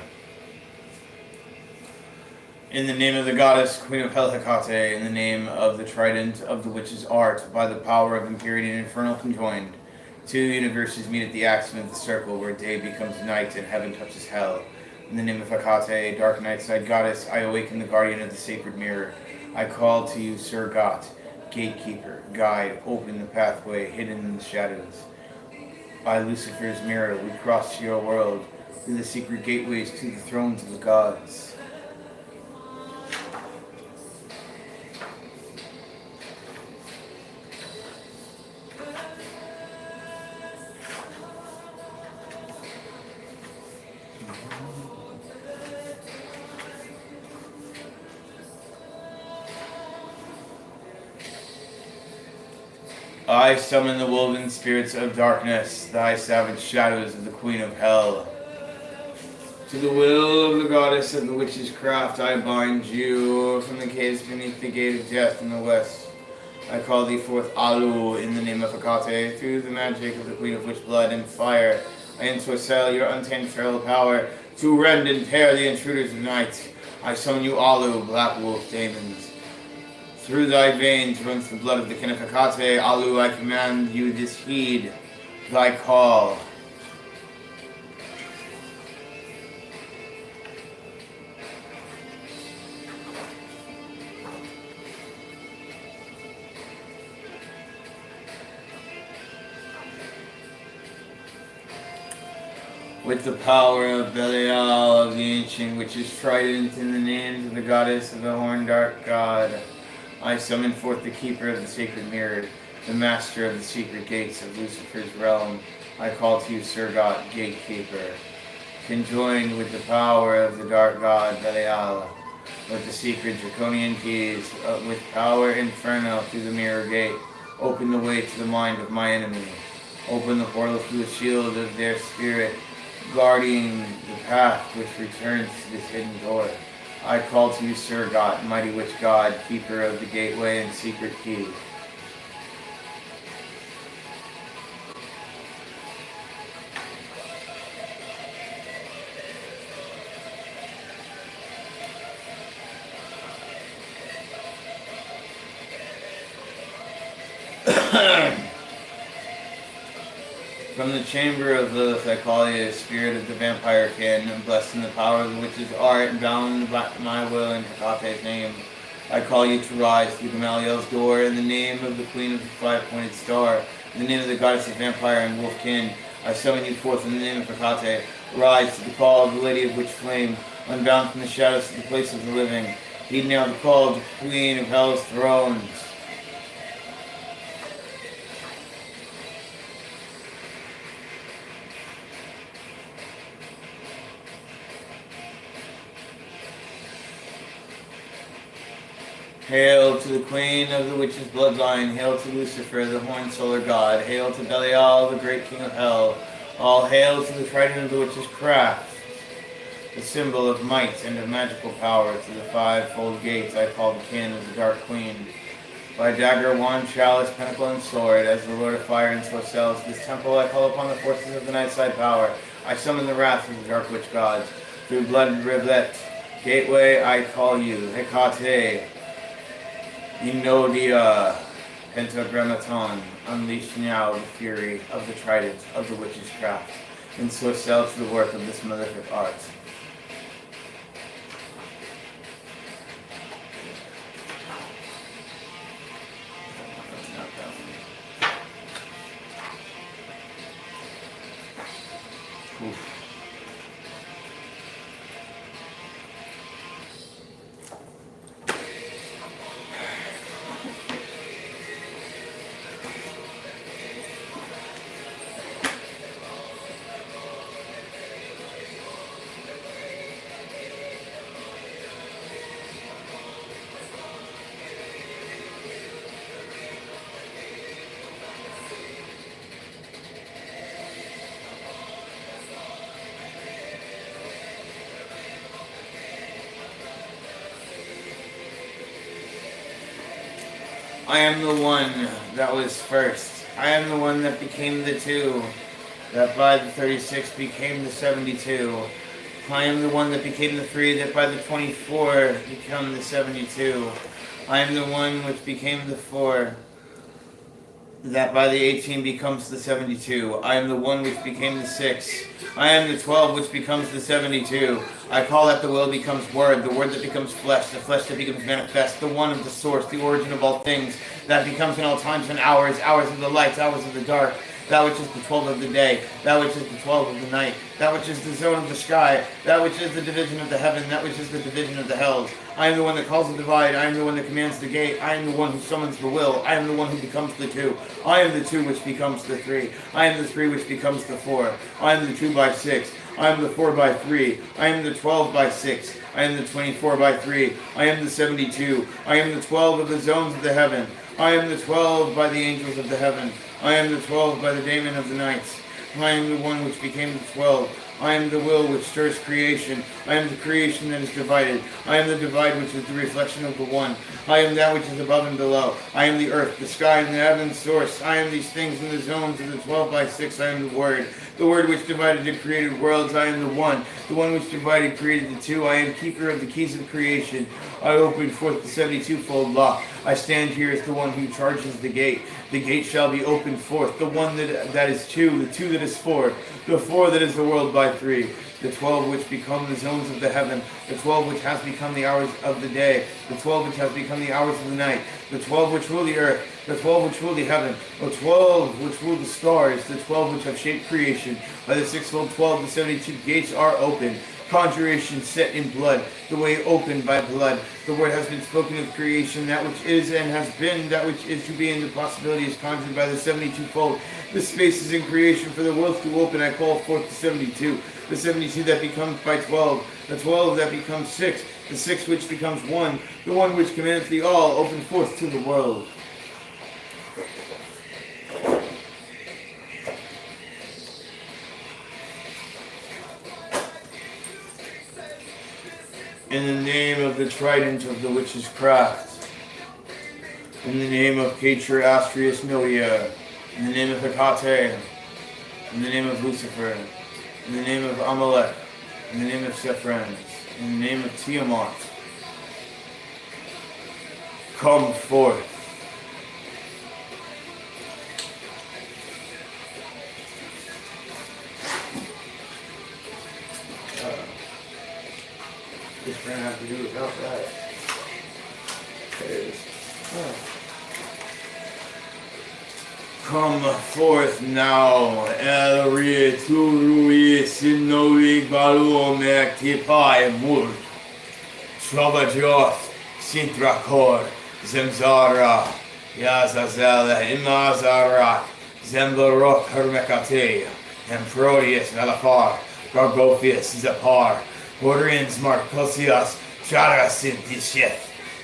In the name of the goddess, Queen of Hecate, in the name of the trident of the witch's art, by the power of impurity and infernal conjoined, two universes meet at the axiom of the circle, where day becomes night and heaven touches hell. In the name of Hecate, dark night-side goddess, I awaken the guardian of the sacred mirror. I call to you, Sir Got, gatekeeper, guide, open the pathway hidden in the shadows. By Lucifer's mirror, we cross to your world, through the secret gateways to the thrones of the gods. I summon the woven spirits of darkness, thy savage shadows of the queen of hell. To the will of the goddess of the witch's craft I bind you from the caves beneath the gate of death in the west. I call thee forth, Alu, in the name of Hecate, through the magic of the queen of witch blood and fire. I ensorcell your untamed feral power to rend and tear the intruders of night. I summon you, Alu, black wolf demons. Through thy veins runs the blood of the kin of Hecate. Alu, I command you this heed thy call. With the power of Belial of the ancient, which is trident in the names of the goddess of the horn dark god, I summon forth the keeper of the sacred mirror, the master of the secret gates of Lucifer's realm. I call to you, Sergot, gatekeeper, conjoined with the power of the dark god Belial, with the secret draconian keys, with power infernal through the mirror gate. Open the way to the mind of my enemy. Open the portal through the shield of their spirit, guarding the path which returns to this hidden door. I call to you, Sergot, mighty witch god, keeper of the gateway and secret key. From the chamber of Lilith I call you, spirit of the vampire kin, blessed in the power of the witch's art, and bound by my will in Hecate's name. I call you to rise through Gamaliel's door in the name of the queen of the five-pointed star, in the name of the goddess of vampire and wolf kin. I summon you forth in the name of Hecate. Rise to the call of the lady of witch flame, unbound from the shadows to the place of the living. Heed now the call of the queen of hell's thrones. Hail to the queen of the witch's bloodline, hail to Lucifer, the horn solar god, hail to Belial, the great king of hell, all hail to the trident of the witch's craft, the symbol of might and of magical power, to the five-fold gates I call the kin of the dark queen. By dagger, wand, chalice, pentacle, and sword, as the lord of fire and sorcells, this temple I call upon the forces of the night side power. I summon the wrath of the dark witch gods. Through blood and rivulet, gateway I call you, Hecate. Enodia Pentagrammaton, unleash now the fury of the trident of the witch's craft, and sorcel to the work of this malefic art. Oof. I am the one that was first. I am the one that became the two, that by the 36 became the 72. I am the one that became the 3, that by the 24 became the 72. I am the one which became the 4, that by the 18 becomes the 72. I am the one which became the 6. I am the 12 which becomes the 72. I call that the will becomes word, the word that becomes flesh, the flesh that becomes manifest, the one of the source, the origin of all things, that becomes in all times and hours, hours of the light, hours of the dark, that which is the 12 of the day, that which is the 12 of the night, that which is the zone of the sky, that which is the division of the heaven, that which is the division of the hells. I am the one that calls the divide, I am the one that commands the gate, I am the one who summons the will, I am the one who becomes the two, I am the two which becomes the three, I am the three which becomes the four, I am the 2 by 6, I am the 4 by 3, I am the 12 by 6, I am the 24 by 3, I am the 72, I am the 12 of the zones of the heaven, I am the 12 by the angels of the heaven, I am the 12 by the daemon of the nights, I am the one which became the 12, I am the will which stirs creation, I am the creation that is divided, I am the divide which is the reflection of the one, I am that which is above and below, I am the earth, the sky, and the heaven's source, I am these things in the zones of the 12 by 6, I am the word which divided and created worlds, I am the one which divided created the two, I am keeper of the keys of creation, I open forth the 72-fold lock, I stand here as the one who charges the gate shall be opened forth, the one that is 2, the 2 that is 4, the 4 that is the world by 3, the 12 which become the zones of the heaven, the 12 which has become the hours of the day, the 12 which has become the hours of the night, the 12 which rule the earth, the 12 which rule the heaven, the 12 which rule the stars, the 12 which have shaped creation. By the 6-fold 12, the 72 gates are open. Conjuration set in blood, the way opened by blood. The word has been spoken of creation, that which is and has been, that which is to be, and the possibility is conjured by the 72-fold. The space is in creation for the worlds to open. I call forth the 72 that becomes by 12, the 12 that becomes 6, the 6 which becomes 1, the 1 which commands the all, open forth to the world. In the name of the trident of the witch's craft, in the name of Cature Astrius Milia, in the name of Hecate, in the name of Lucifer, in the name of Amalek, in the name of Sephrans, in the name of Tiamat, come forth. Just gonna have to do without that. Come forth now, El Rieturi Sinoi Balu Mektipai Mur Travajot Sintrakor Zemzara Yazazel Imazarak Zembarok Hermekate Emprodius Velafar Gargophius Zapar Orins Marcosias Charasintishet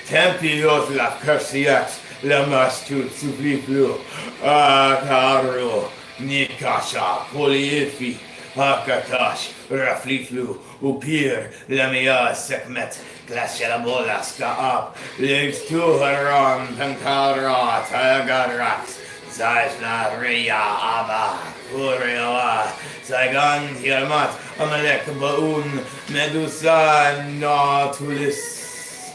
Tempios Lafkersiax Lamas tu Subliflu Akaru Nikasha Poliefi Akatash Rafliflu Upir Lamia Sekmet Glashalabola Ska Legs tu Haram Pankara Tagarax Zaisna Ria Abba Uriawa Saigan Tiamat Amalek Baun Medusa Nautilus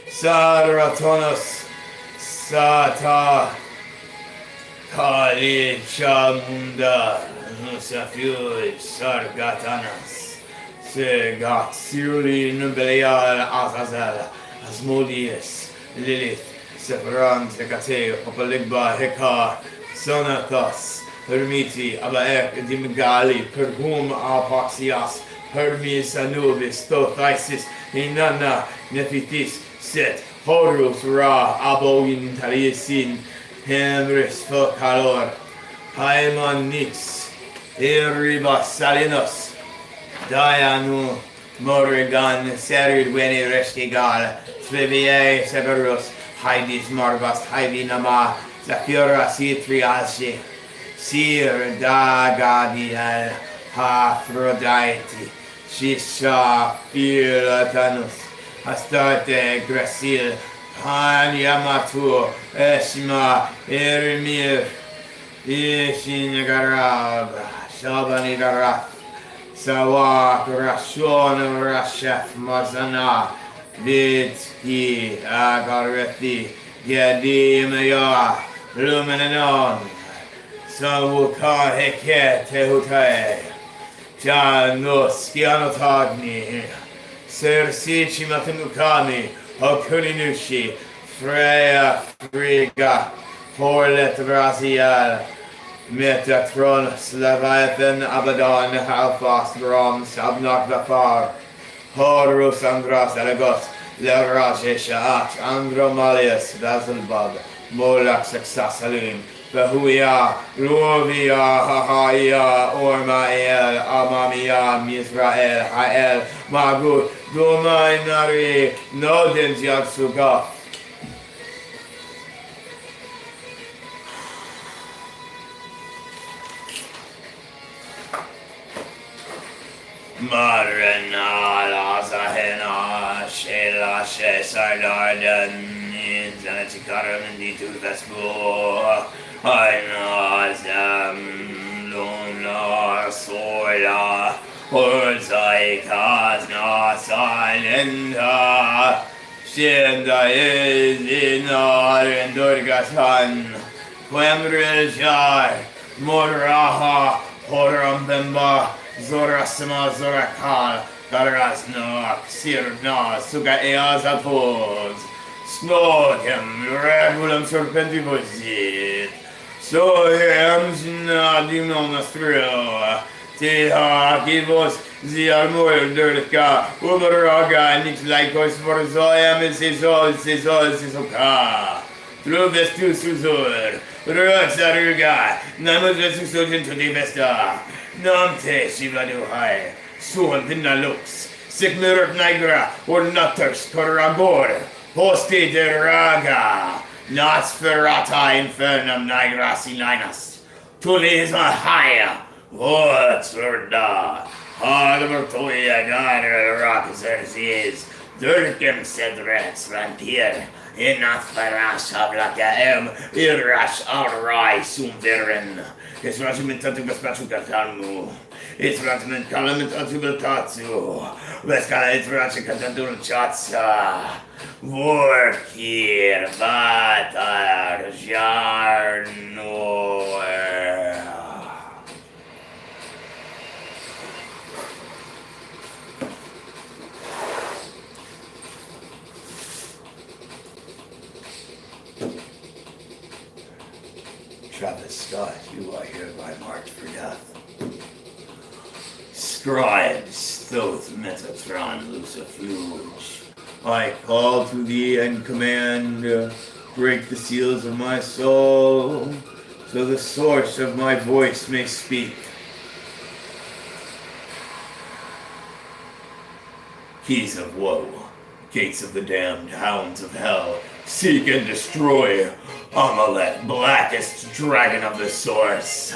Saratonos Sata Kali Chamunda Nusafiu Sargatanas Segat Siruli Nubelial Azazel Asmodeus Lilith Sepharan Tekate Opaligba Hekar Sonatas Hermiti Abaek Dimigali Perhum Apaxias Hermes Anubis Tothisis Inanna Nephitis Set Horus Ra Aboin Taliesin Hemris Fokalor Haimon Nix Eribas Salinos Dianu Morrigan Serid Weni Reskigal Tvivier Severus Heidis Marvas Heidi Nama Zafira Citriasi Sir Dagadiel Aphrodite Shisha Philatanus Astarte Grasil Hanyamatur Esma Ermir Ishinagarab Shabanigaraf Sawak Rashon Rashef Mazana Vitki Agarethi Yadimaya Luminanon Sawuka Heke Tehutai Janos Kianotagni Sersichi Matanukami Okuninushi Freya Friga Horlet Razial Metatron, Slavathan, Abaddon, Halfast, Rom, Sabnak Vafar, Horus, Andros, Aragos, Levraj, Shaat, Andromalius, Basilbab, Molak, Saxasalim, Bahuia, Rovia, Hahaya, Ormael, Amamia, Mizrael, Hael, Magut, Domainari, Nodin, Yatsugoth. Marina, Lazahena, Shela, Shesardarden, Zanatikaram, and the two Vespo, Ainazam, Luna, Soila, Orzai, Kazna, Silenda, Shinda is Inar, and Durgatan, Quemrijar, Moraha, Horambemba, Zorasma Zorakal, Garasnok, Sirna, Suga Eazapos, Snogem, Regulum Serpentivozit, Sohams Nadimonathro, Teha, Givos, Ziarmur, Durka, Ubaraga, Nixlaikos for Zoyam, Sisol, Sisoka, Trubestus Suzur, Rotsaruga, Namususojan to the Vesta. Nante Shivaduhai, Suan Pinalux, Sigmur Nigra, or Nutters, Koragor, Posti de Raga, Nosferata Infernum Nigrasi Linus, Tulisma Haya, Whatsurda, Hardvertoya Gara Rockzerzies, Durkim Sedrets Vampire, Inathvarash Ablakaem, Irash Arai Sumviren. It's Regiment Tatu Katanu. It's Regiment Calamit Atubatatsu. Vescala it's Rachikatandur Chatsa. Vorkir Vatar Jarno. TravisScott, you are hereby marked for death. Scribes, Thoth, Metatron, Lucifluge, I call to thee and command, break the seals of my soul, so the source of my voice may speak. Keys of woe, gates of the damned, hounds of hell, seek and destroy. Amalek, blackest dragon of the source,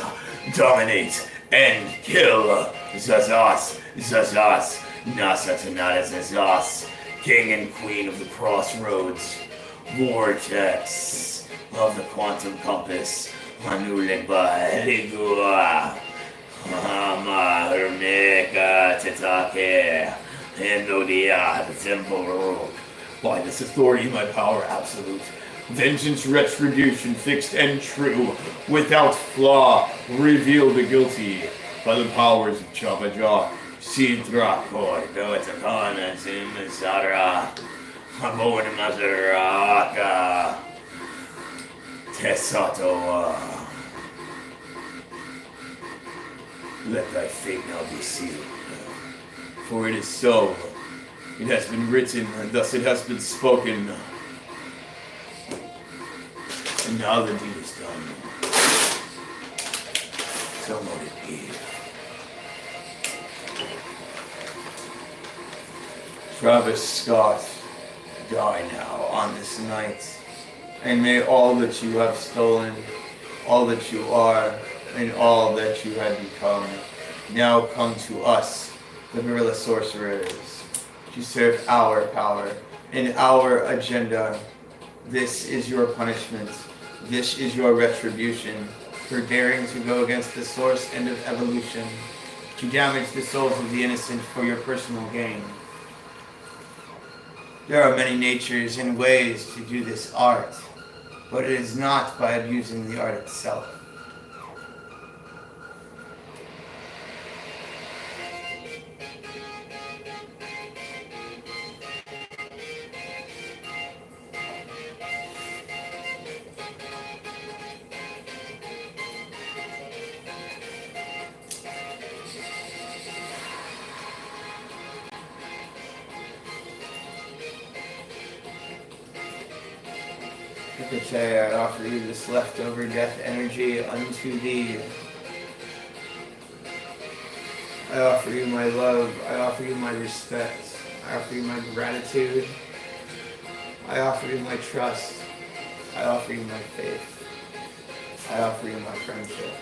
dominate and kill. Zazas, Zazas, Nasatanata Zazas, king and queen of the crossroads, vortex of the quantum compass, Manulegba, Ligua, Hama, Hermeka, Tetake, Endodia, the temple. By this authority, my power absolute. Vengeance, retribution, fixed and true, without flaw, reveal the guilty by the powers of Chavajah, Sidrakor, Goetakana, Zimazara, Hamon Mazaraka, Tesatoa. Let thy fate now be sealed, for it is so. It has been written, and thus it has been spoken. And now the deed is done. So let it be. TravisScott, die now on this night, and may all that you have stolen, all that you are, and all that you have become, now come to us, the guerrilla sorcerers, to serve our power and our agenda. This is your punishment. This is your retribution for daring to go against the source and of evolution, to damage the souls of the innocent for your personal gain. There are many natures and ways to do this art, but it is not by abusing the art itself. I offer you this leftover death energy unto thee. I offer you my love. I offer you my respect. I offer you my gratitude. I offer you my trust. I offer you my faith. I offer you my friendship.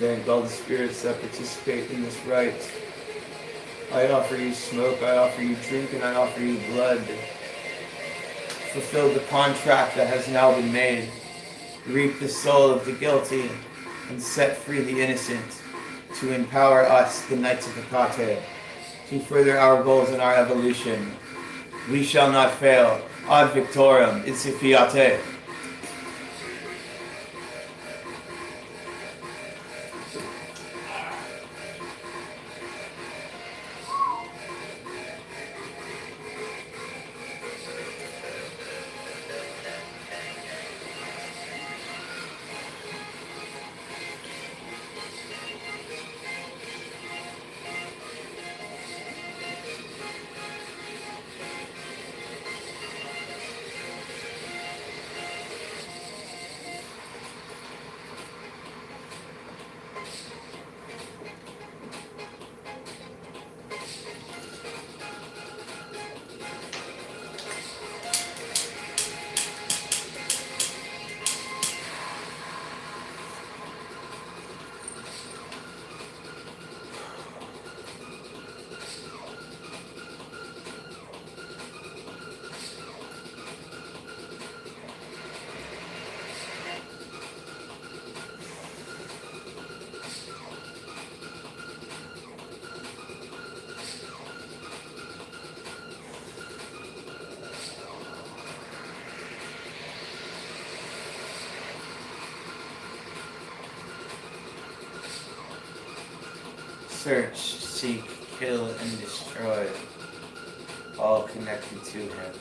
Thank all the spirits that participate in this rite. I offer you smoke, I offer you drink, and I offer you blood. Fulfill the contract that has now been made. Reap the soul of the guilty, and set free the innocent, to empower us, the Knights of Hecate, to further our goals and our evolution. We shall not fail. Ad victorem, Incipiate. Search, seek, kill, and destroy all connected to him.